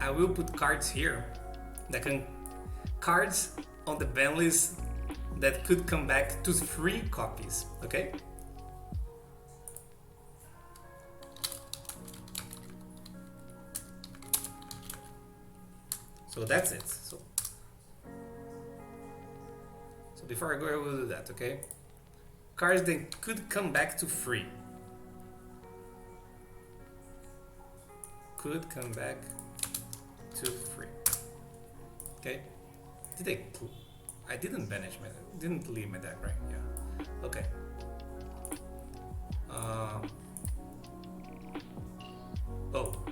I will put cards here that can cards on the ban list that could come back to 3 copies. Okay. So that's it. So before I go, I will do that, okay? Cards that could come back to 3. Could come back to 3. Okay? I didn't banish my, didn't leave my deck, right? Yeah. Okay. Oh.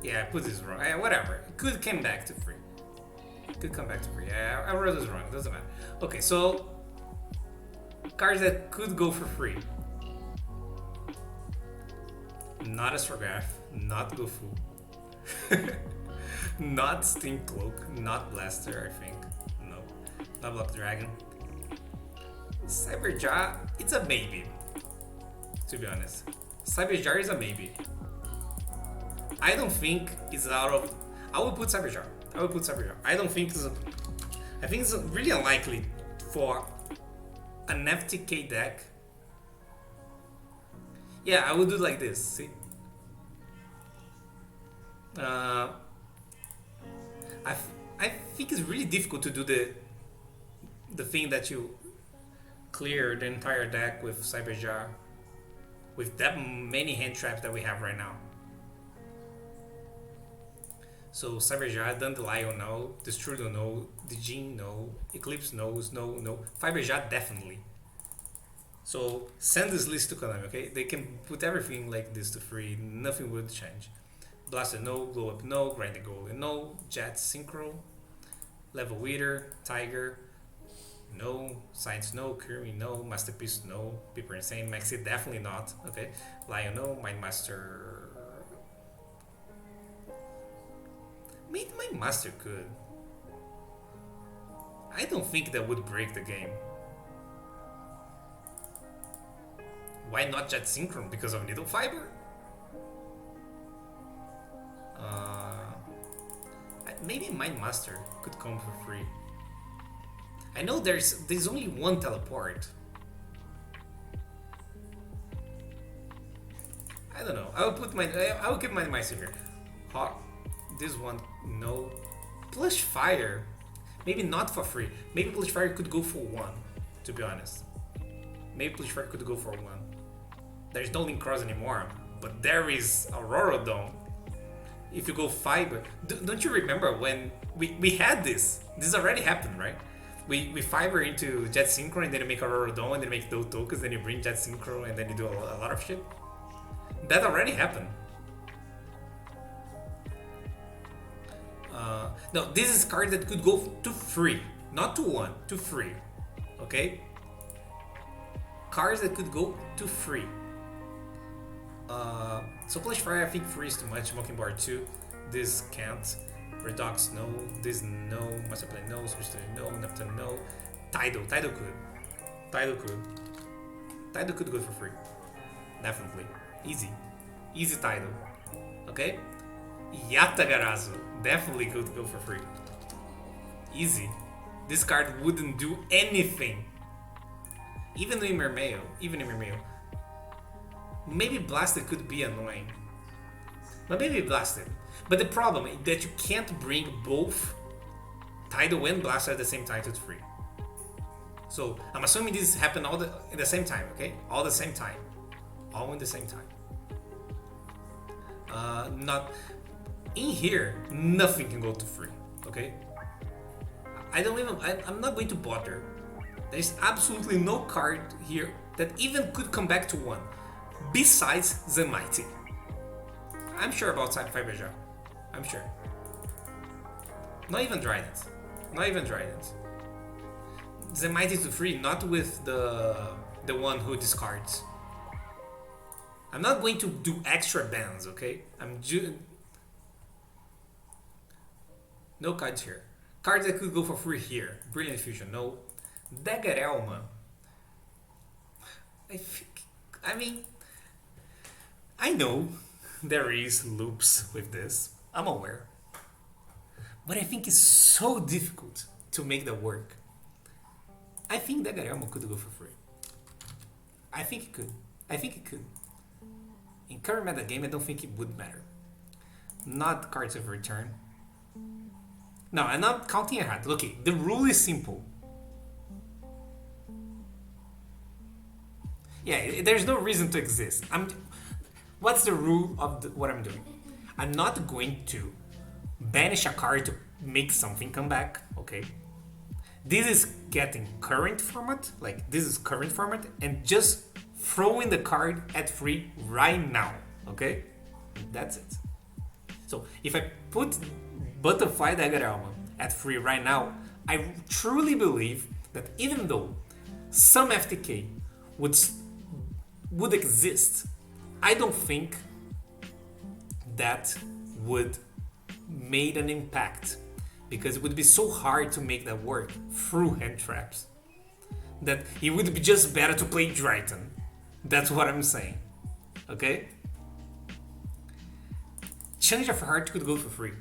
Yeah, I put this wrong. Whatever. Could come back to 3. Could come back to 3. Yeah, I wrote this wrong. It doesn't matter. Okay, so cards that could go for free. Not Astrograph, not Gofu, not Steam Cloak, not Blaster, I think. No, not Block Dragon. Cyberjar, it's a maybe. To be honest, Cyberjar is a maybe. I don't think it's out of. I will put Cyberjar. I don't think it's. I think it's really unlikely for an FTK deck. Yeah, I would do like this. See. I think it's really difficult to do the thing that you clear the entire deck with Cyberjar, with that many hand traps that we have right now. So Cyberjar, Dandelion no, Destrudo no, Dijin no, Eclipse no, Snow no, Fiberjar definitely. So send this list to Konami, okay? They can put everything like this to free, nothing would change. Blaster no, Glow Up no, Grind the Golden no, Jet Synchro, Level Weeder, Tiger, no, Science no, Kirby no, Masterpiece no, People Insane, Maxi definitely not, okay? Lion no, Mindmaster. Mindmaster could. I don't think that would break the game. Why not Jet Synchron? Because of Needle Fiber? Maybe Mindmaster could come for free. I know there's only one teleport. I don't know. I will keep Mindmaster here. This one, no. Plush Fire, maybe not for free. Maybe Plush Fire could go for 1, to be honest. Maybe Plush Fire could go for 1. There's no Link Cross anymore, but there is Aurora Dome. If you go Fiber, don't you remember when we had this? This already happened, right? We Fiber into Jet Synchro and then you make Aurora Dome and then you make those tokens, then you bring Jet Synchro and then you do a lot of shit. That already happened. No, this is a card that could go to free, not to 1, to free. Okay? Cards that could go to free. So Plush Fire, I think free is too much. Mockingbird 2, this can't. Redox no, this no, Master Play no, Superstar no, Neptune no. Tidal could. Tidal could go for free. Definitely. Easy Tidal. Okay? Yatagarazu definitely could go for free. Easy. This card wouldn't do anything. Even in Mermail. Maybe Blasted could be annoying. But maybe Blasted. But the problem is that you can't bring both Tidal and Blaster at the same time to free. So I'm assuming this happened all at the same time, okay? All the same time. All in the same time. Not in here, nothing can go to free, okay? I'm not going to bother. There's absolutely no card here that even could come back to 1, besides the Mighty. I'm sure about Fiberjar. I'm sure. Not even Trident. The Mighty to free, not with the one who discards. I'm not going to do extra bans, okay? No cards here. Cards that could go for free here. Brilliant Fusion, no. Dagger Elma. I know there is loops with this. I'm aware. But I think it's so difficult to make that work. I think that Garelmo could go for free. I think it could. I think it could. In current metagame, I don't think it would matter. Not cards of return. No, I'm not counting ahead. Okay, the rule is simple. Yeah, there's no reason to exist. What's the rule of what I'm doing? I'm not going to banish a card to make something come back, okay? This is getting current format, like this is current format, and just throwing the card at free right now, okay? That's it. So if I put Butterfly Diagrama at free right now, I truly believe that even though some FTK would exist, I don't think that would made an impact, because it would be so hard to make that work through hand traps that it would be just better to play Dryton. That's what I'm saying. Okay? Change of Heart could go for free.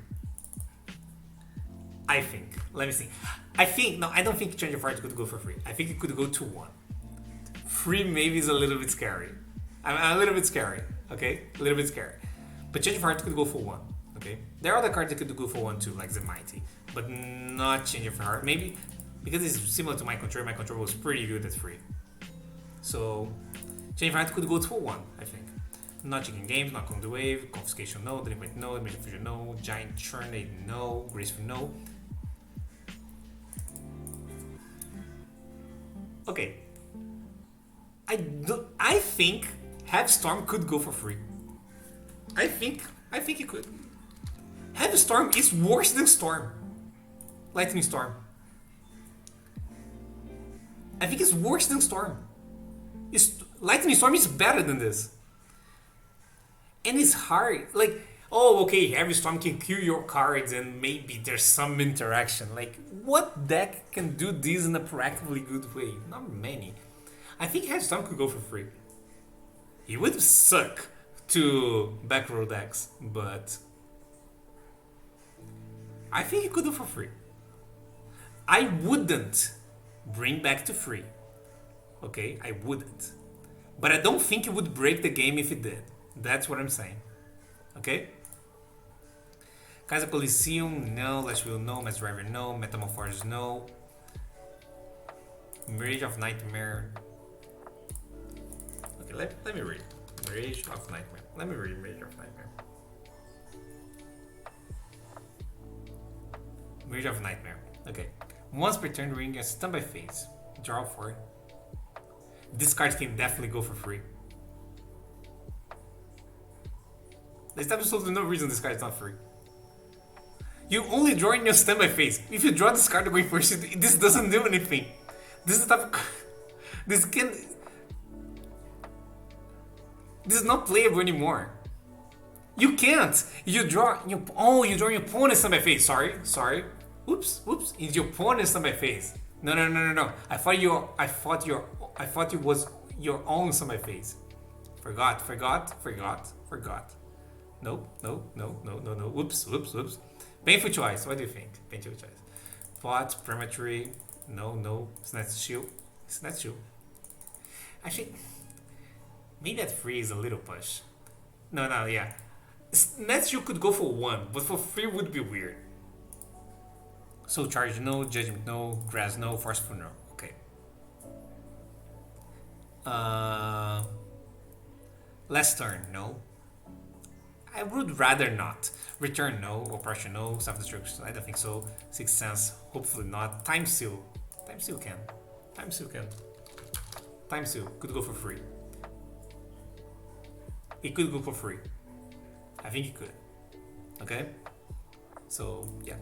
I think. Let me see. I don't think Change of Heart could go for free. I think it could go to 1. Free maybe is a little bit scary. I'm a little bit scary. Okay? A little bit scary. But Change of Heart could go for 1. Okay? There are other cards that could go for 1 too, like the Mighty. But not Change of Heart. Maybe because it's similar to my control. My control was pretty good at free. So Change of Heart could go to 1, I think. Not Chicken Games, not Conduit Wave, Confiscation no, Delinquent no, Dimension Fusion no, Giant Churnade no, Graceful no. Okay. I think Heavy Storm could go for free. I think it could. Heavy Storm is worse than Storm. Lightning Storm. I think it's worse than Storm. Lightning Storm is better than this. And it's hard. Like, oh, okay, Heavy Storm can kill your cards and maybe there's some interaction. Like, what deck can do this in a practically good way? Not many. I think Heavy Storm could go for free. It would suck to back row decks, but I think it could do for free. I wouldn't bring back to free. Okay, I wouldn't. But I don't think it would break the game if it did. That's what I'm saying. Okay? Casa Coliseum, no. Last Will, no. Mass Driver, no. Metamorphosis, no. Mirage of Nightmare. Okay, let me read. Mirage of Nightmare. Let me read Mirage of Nightmare. Mirage of Nightmare. Okay. Once per turn during a standby phase. Draw 4. This card can definitely go for free. There's absolutely no reason this card is not free. You only draw in your standby phase. If you draw this card going first, this doesn't do anything. This is the type of this is not playable anymore. You can't. You draw your your opponent's standby phase. Sorry. Oops. It's your opponent's standby phase. No. I thought it was your own standby phase. Forgot. No. Oops. Painful choice. What do you think? Painful choice. Pot, Premature. No. Snatch Shield. Actually, maybe that free is a little push. No, yeah. Snatch Shield could go for 1, but for free would be weird. So Charge no, Judgment no, Grass no, Forceful no. Okay. Last turn, no. I would rather not. Return no, Oppression no, Self-Destruction, I don't think so. Sixth Sense, hopefully not. Time Seal can. Time Seal could go for free. It could go for free. I think it could. Okay? So, yeah.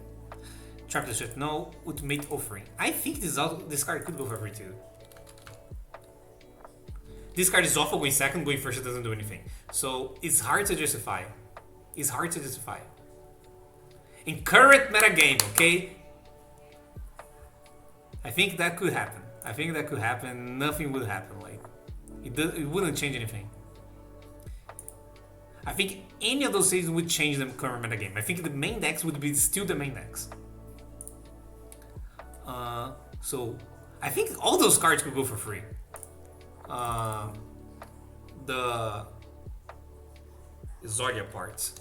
Trap the Shit, no. Ultimate Offering. I think this card could go for free too. This card is awful going second, going first it doesn't do anything. So it's hard to justify. In current metagame, okay? I think that could happen. Nothing would happen. Like it wouldn't change anything. I think any of those things would change the current metagame. I think the main decks would be still the main decks. So I think all those cards could go for free. The Zodia parts.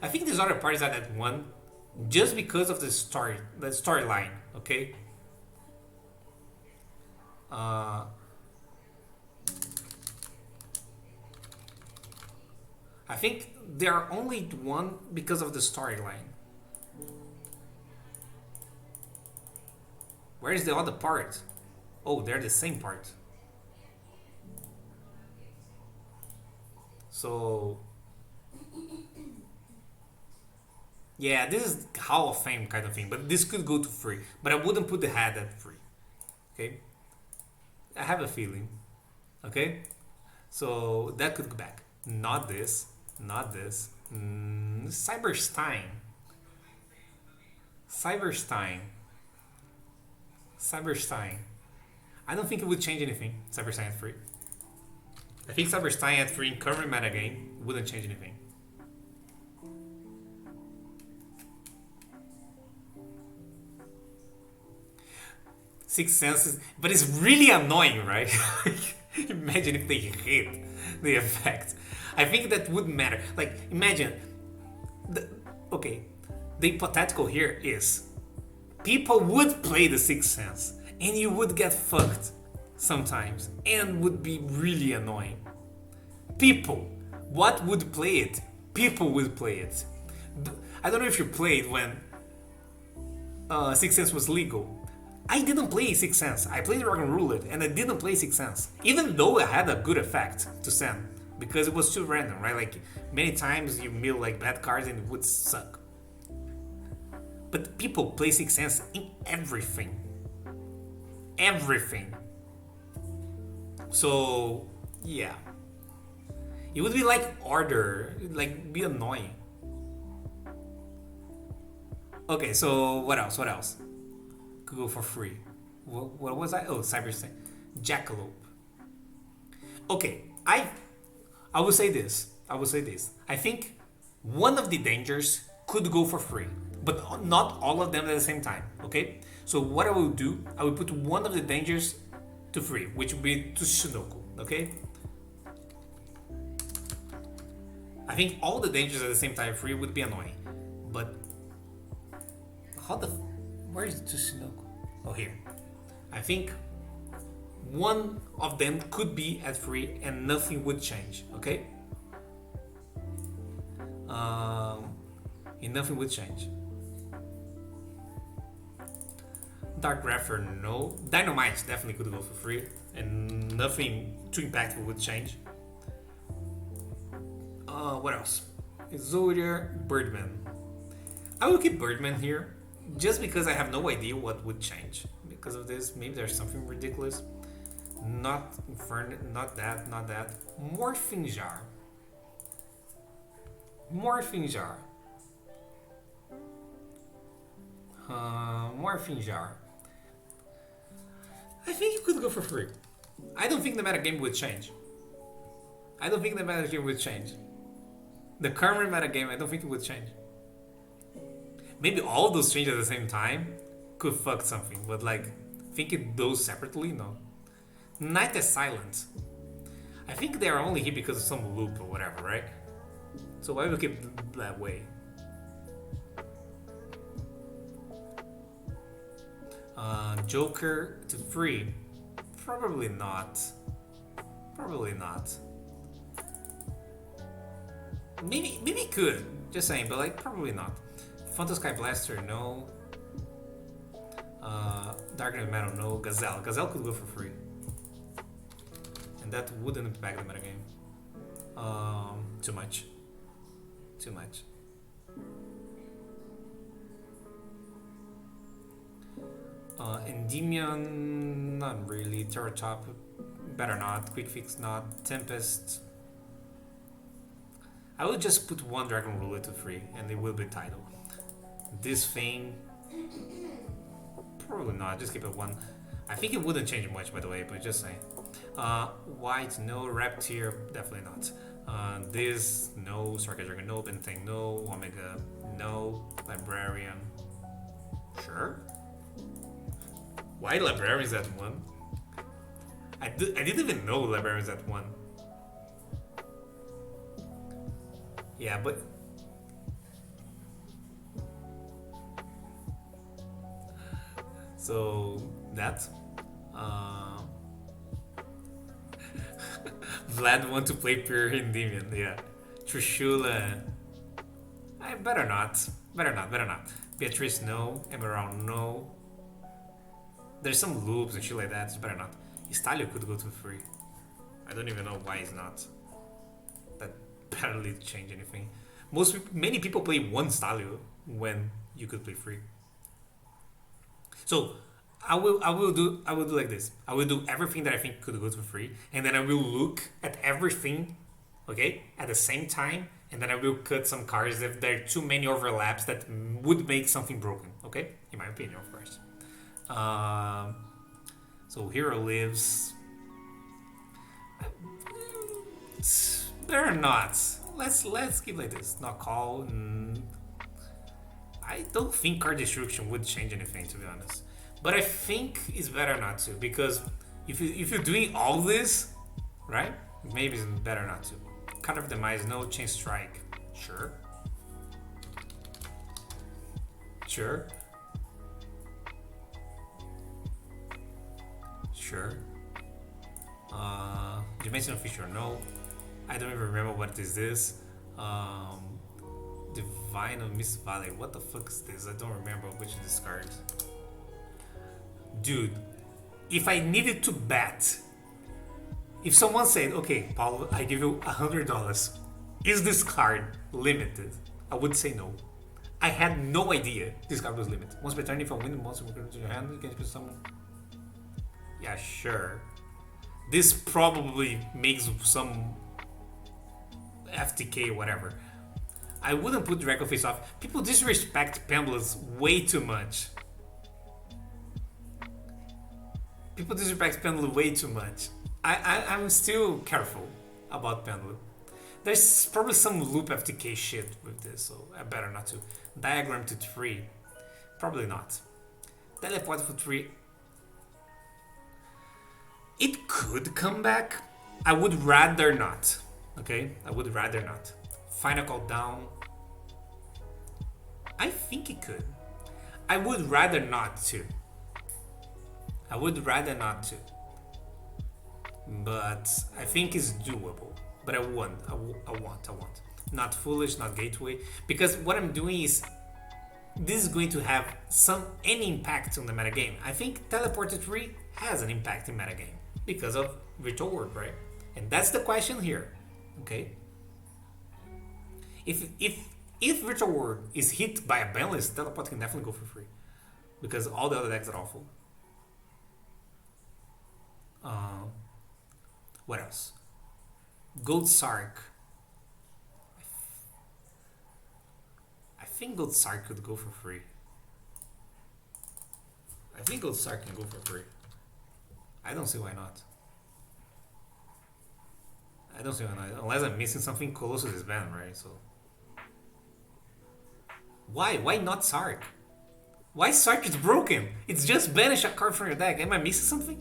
I think the Zodia parts are at 1 just because of the storyline. Okay. I think they are only 1 because of the storyline. Where is the other part? Oh, they're the same part. So, yeah, this is Hall of Fame kind of thing, but this could go to free. But I wouldn't put the hat at free. Okay? I have a feeling. Okay? So, that could go back. Not this. Not this. Cyberstein. I don't think it would change anything. Cyberstein at free. I think Cyberstein at free in current metagame wouldn't change anything. Six Senses, but it's really annoying, right? Imagine if they hit the effect. I think that would matter. Like, imagine. The hypothetical here is people would play the Sixth Sense and you would get fucked sometimes and would be really annoying. People, what would play it? People would play it. I don't know if you played when Sixth Sense was legal. I didn't play Sixth Sense. I played Dragon Roulette and I didn't play Sixth Sense, even though it had a good effect to send, because it was too random, right? Like, many times you mill like bad cards and it would suck. But people play Sixth Sense in everything. Everything. So, yeah. It would be like order, like be annoying. Okay, so what else? What else? Could go for free. What was I? Oh, Cyberstein. Jackalope. Okay, I will say this. I think one of the dangers could go for free, but not all of them at the same time. Okay? So what I will do, I will put one of the dangers to free, which would be Tsushinoku. Okay? I think all the dangers at the same time free would be annoying. But where is Tsushinoku? Oh, here. I think one of them could be at free and nothing would change. Okay? And nothing would change. Dark Grapher, no. Dynamite definitely could go for free and nothing too impactful would change. What else? Zodiac, Birdman. I will keep Birdman here just because I have no idea what would change. Because of this, maybe there's something ridiculous. Not Inferno, not that. Morphing Jar. Morphing Jar. I think it could go for free. I don't think the metagame would change. The current metagame, I don't think it would change. Maybe all those change at the same time could fuck something, but like thinking those separately, no. Night is Silent. I think they are only here because of some loop or whatever, right? So why would we keep that way? Joker to free? Probably not. Maybe could. Just saying, but like probably not. Phantom Sky Blaster, no. Darkness Metal, no. Gazelle could go for free, and that wouldn't impact the metagame. Too much. Endymion, not really. Terror Top, better not. Quick Fix, not. Tempest. I would just put one Dragon Ruler to free, and it will be title. This thing, probably not. Just keep it one. I think it wouldn't change much, by the way, but just saying. White, no. Raptor, definitely not. This, no. Sarcasm, no. Benteng, no. Omega, no. Librarian, sure. Why librarians at 1? I didn't even know librarians at 1. Yeah, but so that Vlad want to play pure Endymion, yeah. Trishula, I better not. Better not. Beatrice, no. Emerald, no. There's some loops and shit like that, it's better not. Istalio could go to free. I don't even know why it's not. That barely change anything. Many people play one Stalio when you could play free. So I will do like this. I will do everything that I think could go to free, and then I will look at everything, okay, at the same time, and then I will cut some cards if there are too many overlaps that would make something broken, okay? In my opinion, of course. So Hero lives. Better not. Let's keep like this. Not call. I don't think card destruction would change anything, to be honest. But I think it's better not to, because if you're doing all this, right? Maybe it's better not to. Cut off demise, no. Chain strike, sure. Sure. Dimensional feature, no. I don't even remember what is this. Divine of Miss Valley. What the fuck is this? I don't remember which of these cards. Dude, if I needed to bet, if someone said, okay, Paulo, I give you $100, is this card limited? I would say no. I had no idea this card was limited. Once per turn, if I win the monster to your hand, you can put someone. Yeah, sure. This probably makes some FTK, whatever. I wouldn't put Draco face off. People disrespect Pendulums way too much. I'm still careful about Pendulum. There's probably some loop FTK shit with this, so I better not to. Diagram to 3. Probably not. Teleport for 3. It could come back. I would rather not. Okay? I would rather not. Final call down. I think it could. I would rather not to. But I think it's doable. But I want. Not foolish, not gateway. Because what I'm doing is, this is going to have any impact on the metagame. I think Teleport to 3 has an impact in metagame because of Virtual World, right? And that's the question here. Okay? If Virtual World is hit by a ban list, Teleport can definitely go for free. Because all the other decks are awful. What else? Gold Sark. I think Gold Sark could go for free. I think Gold Sark can go for free. I don't see why not. Unless I'm missing something close to this ban, right? So why? Why not Sark? Why Sark is broken? It's just banish a card from your deck. Am I missing something?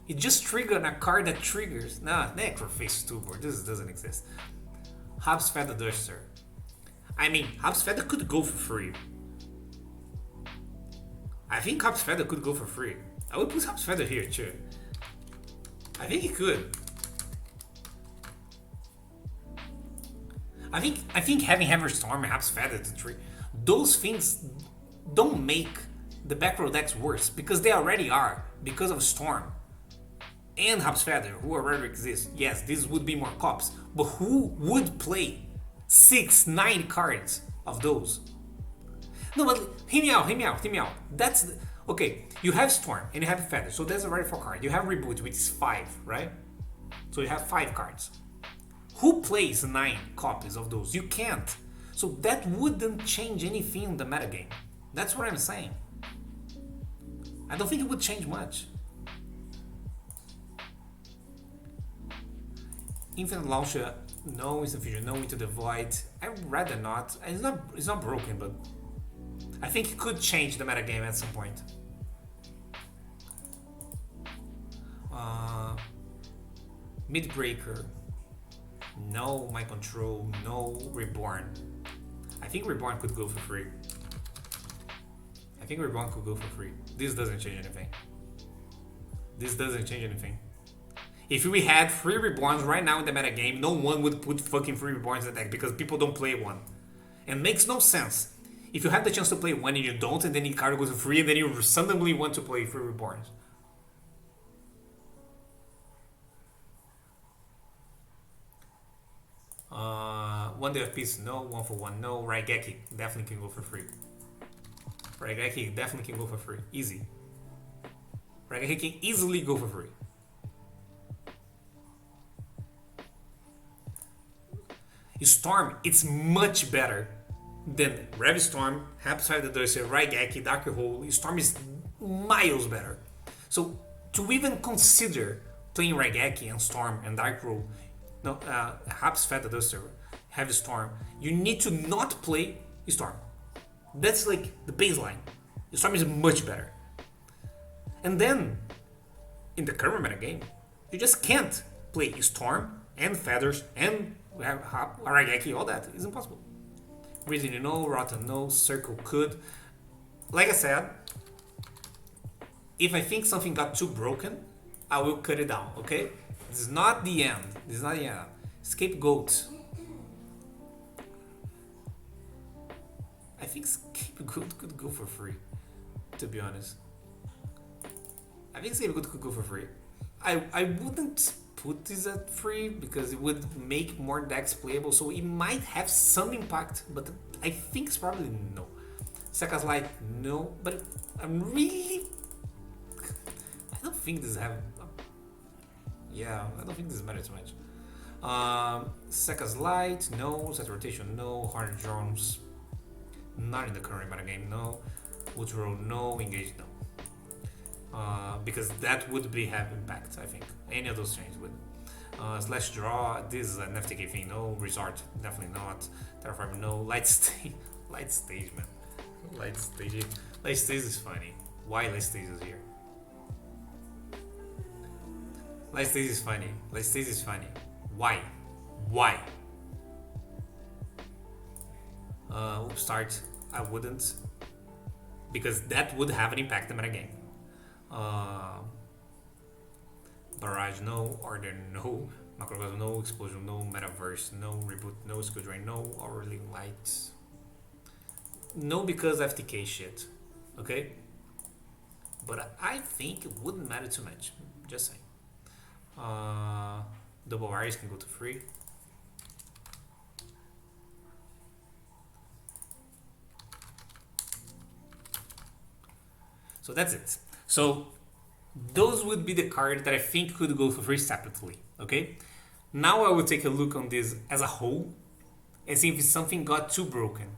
It just triggered a card that triggers. Nah, Necroface 2 board. This doesn't exist. Hobbs Feather Duster. I mean, Hobbs Feather could go for free. I think Hobbs Feather could go for free. I would put Hobbs Feather here too. I think he could. I think having Hammer Storm and Hobbs Feather to 3, those things don't make the back row decks worse, because they already are, because of Storm and Hobbs Feather, who already exist. Yes, this would be more cops, but who would play 6-9 cards of those? No, but hear me out. That's okay. You have Storm and you have Feather, so that's already 4 cards. You have Reboot, which is 5, right? So you have 5 cards. Who plays 9 copies of those? You can't. So that wouldn't change anything in the metagame. That's what I'm saying. I don't think it would change much. Infinite launcher, no. Instant fusion, no. Into the void, I'd rather not. It's not broken, but I think it could change the metagame at some point. Midbreaker, no. My control, no. Reborn, I think Reborn could go for free. This doesn't change anything. If we had 3 Reborns right now in the metagame, no one would put fucking 3 Reborns in the deck because people don't play one. And it makes no sense. If you have the chance to play one and you don't, and then your card goes for free, and then you suddenly want to play 3 Reborns. One Day of Peace, no. 1 for 1, no. Raigeki definitely can go for free. Easy. Raigeki can easily go for free. Storm, it's much better than Rev Storm, Hapside the Duelist, Raigeki, Dark Hole. Storm is miles better. So to even consider playing Raigeki and Storm and Dark Hole, no, Hapside the Duelist, Heavy Storm, you need to not play Storm. That's like the baseline. Storm is much better. And then in the current metagame, you just can't play Storm and Feathers and Raigeki, all that. It's impossible. Reason no, Rotten no, Circle could. Like I said, if I think something got too broken, I will cut it down, okay? This is not the end. Scapegoat. I think Scapegoat could go for free, to be honest. I think Scapegoat could go for free. I wouldn't put this at free because it would make more decks playable, so it might have some impact, but I think it's probably no. Seka's Light, no, but I don't think this have. Yeah, I don't think this matters too much. Seka's Light, no. Set Rotation, no. Hornet Drums, not in the current metagame, no. Ultra, no. Engage, no. Because that would have impact, I think. Any of those changes would. Slash Draw, this is an FTK thing, no. Resort, definitely not. Terraform, no. Light Stage, man. Light Stage is funny. Why Light Stage is here? Light Stage is funny. Why? Start, I wouldn't. Because that would have an impact in the metagame. Barrage, no. Order, no. Macrocosm, no. Explosion, no. Metaverse, no. Reboot, no. Skill Drain, no. Hourly Light, no, because FTK shit. Okay? But I think it wouldn't matter too much. Just saying. Double Wires can go to free. So that's it. So those would be the cards that I think could go for free separately. Okay? Now I will take a look on this as a whole and see if something got too broken.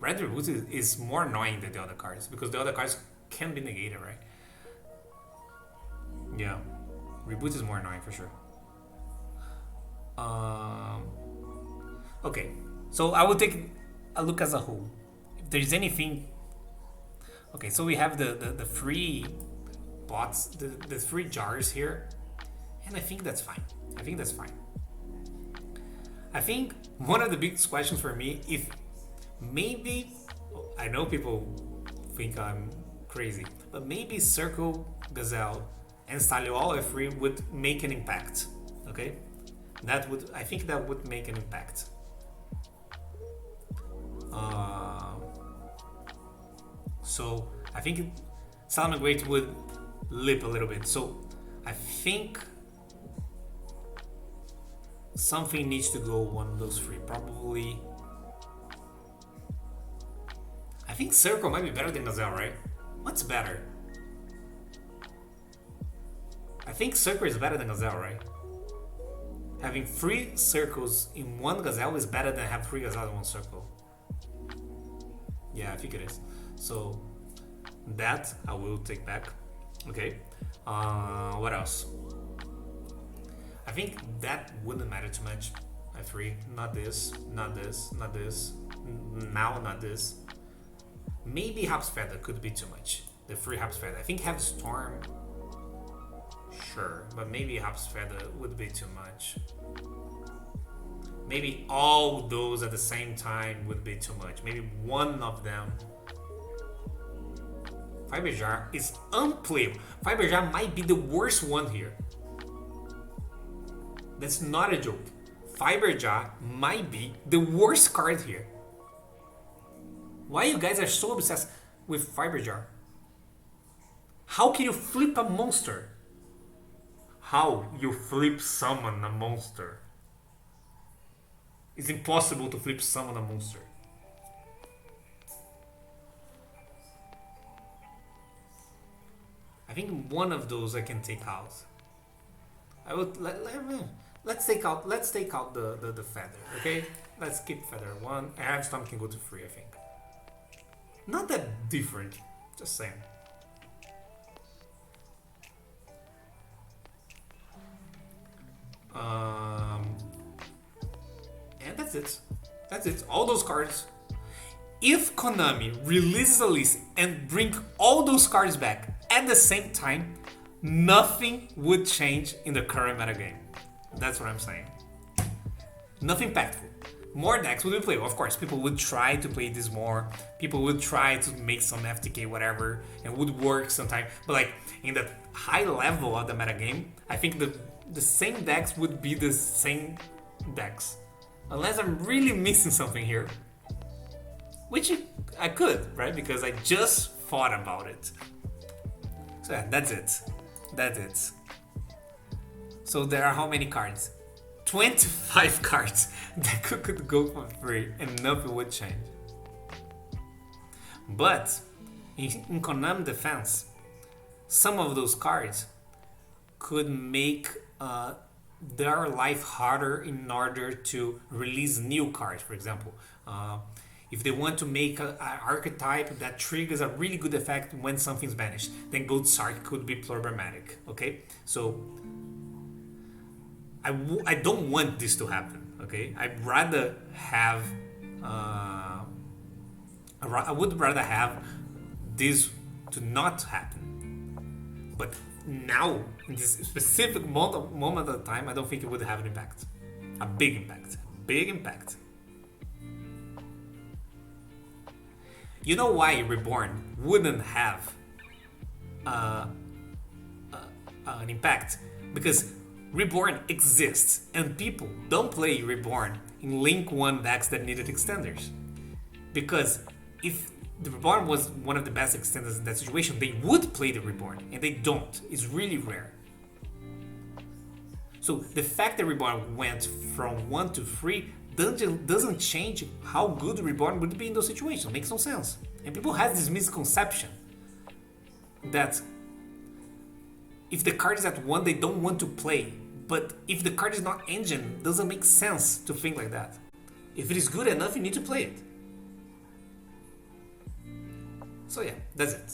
Red Reboot is more annoying than the other cards because the other cards can be negated, right? Yeah. Reboot is more annoying for sure. Okay, so I will take a look as a whole. If there's anything, okay. So we have the free bots, the free jars here, and I think that's fine. I think one of the biggest questions for me, if maybe, I know people think I'm crazy, but maybe Circle, Gazelle, and Stalio all F3 would make an impact. Okay, I think that would make an impact. So I think Salmon Great would lip a little bit. So I think something needs to go one of those three. Probably. I think Circle might be better than Gazelle, right? What's better? I think Circle is better than Gazelle, right? Having 3 circles in one Gazelle is better than have 3 Gazelle in one circle. Yeah, I think it is. So that I will take back. Okay. What else? I think that wouldn't matter too much. A 3, not this, not this, not this, now not this. Maybe Hop's Feather could be too much. The 3 Hop's Feather. I think have Storm, sure, but maybe Hop's Feather would be too much. Maybe all those at the same time would be too much. Maybe one of them. Fiber Jar is unplayable. Fiber Jar might be the worst one here. That's not a joke. Fiber Jar might be the worst card here. Why you guys are so obsessed with Fiber Jar? How can you flip a monster? How you flip summon a monster? It's impossible to flip summon a monster. I think one of those I can take out. I would let's take out the feather, okay? Let's keep feather 1. Have Storm can go to 3, I think. Not that different, just saying. And that's it. That's it. All those cards. If Konami releases a list and bring all those cards back at the same time, nothing would change in the current metagame. That's what I'm saying. Nothing impactful. More decks would be playable. Of course, people would try to play this more. People would try to make some FTK, whatever, and would work sometime. But like in the high level of the metagame, I think the same decks would be the same decks. Unless I'm really missing something here. Which I could, right? Because I just thought about it. So yeah, that's it. That's it. So there are how many cards? 25 cards that could go for free and nothing would change. But in Konami defense, some of those cards could make their life harder in order to release new cards. For example, if they want to make an archetype that triggers a really good effect when something's banished, then Gold Sark could be problematic. Okay, so I don't want this to happen. Okay, I'd rather have I would rather have this to not happen. But now, in this specific moment of time, I don't think it would have an impact. A big impact. Big impact. You know why Reborn wouldn't have an impact? Because Reborn exists and people don't play Reborn in Link 1 decks that needed extenders. Because if the Reborn was one of the best extenders in that situation, they would play the Reborn, and they don't. It's really rare. So the fact that Reborn went from 1 to 3 doesn't change how good Reborn would be in those situations. It makes no sense. And people have this misconception that if the card is at 1, they don't want to play. But if the card is not engine, it doesn't make sense to think like that. If it is good enough, you need to play it. So yeah, that's it.